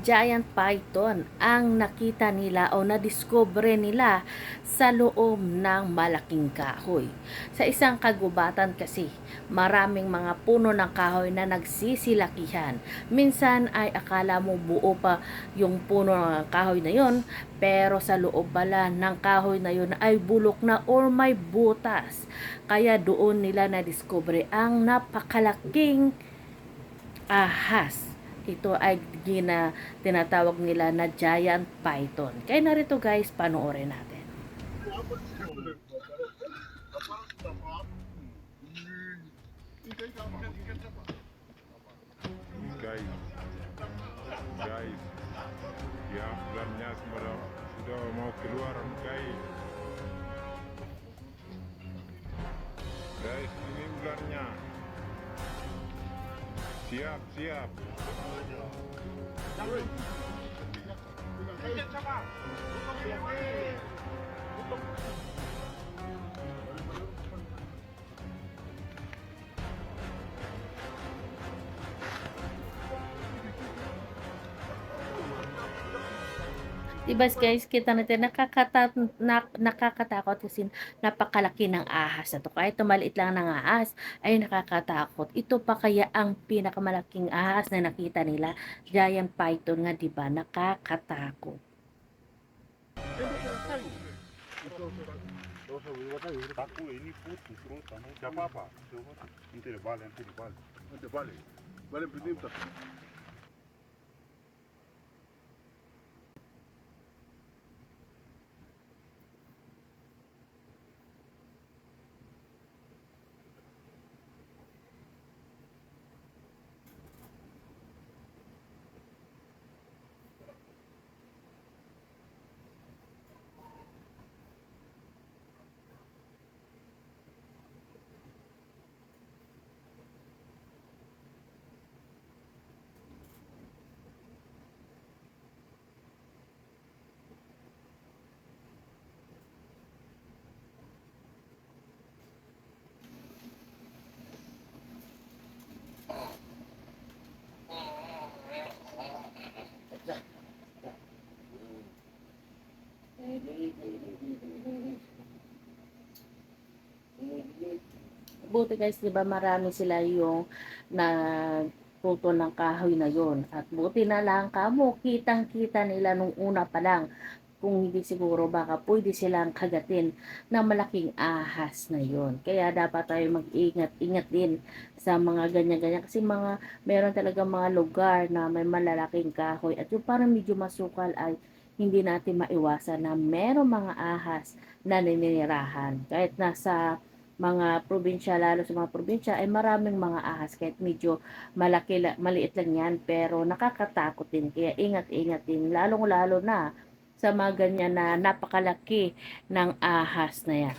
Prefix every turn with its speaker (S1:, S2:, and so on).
S1: giant python ang nakita nila o nadiskubre nila sa loob ng malaking kahoy. Sa isang kagubatan kasi, maraming mga puno ng kahoy na nagsisilakihan. Minsan ay akala mo buo pa yung puno ng kahoy na yon, pero sa loob pala ng kahoy na yon ay bulok na or may butas. Kaya doon nila nadiskubre ang napakalaking ahas. Ito ay tinatawag nila na giant python. Kaya narito guys, panoorin natin.
S2: Guys, ya plannya sudah mau keluar guys. Guys, ini ularnya. Siap, siap.
S1: Diba guys, kita natin nakakatakot kasi napakalaki ng ahas na to. Kahit maliit lang ng ahas ay nakakatakot. Ito pa kaya ang pinakamalaking ahas na nakita nila, giant python nga, diba? Nakakatakot.
S2: Aku ini putus terus, siapa apa? Nanti balik, balik primeiro.
S1: Buti guys, di ba marami sila yung nagputo ng kahoy na yon. At buti na lang kamo, kitang-kita nila nung una pa lang. Kung hindi siguro baka pwede silang kagatin ng malaking ahas na yon. Kaya dapat tayo mag-ingat din sa mga ganyan-ganyan. Kasi meron talaga mga lugar na may malalaking kahoy. At yung parang medyo masukal ay hindi natin maiwasan na meron mga ahas na ninirahan. Kahit nasa mga probinsya, lalo sa mga probinsya, ay maraming mga ahas. Kahit medyo maliit lang yan, pero nakakatakot din. Kaya ingat-ingat din. Lalong-lalo na sa mga ganyan na napakalaki ng ahas na yan.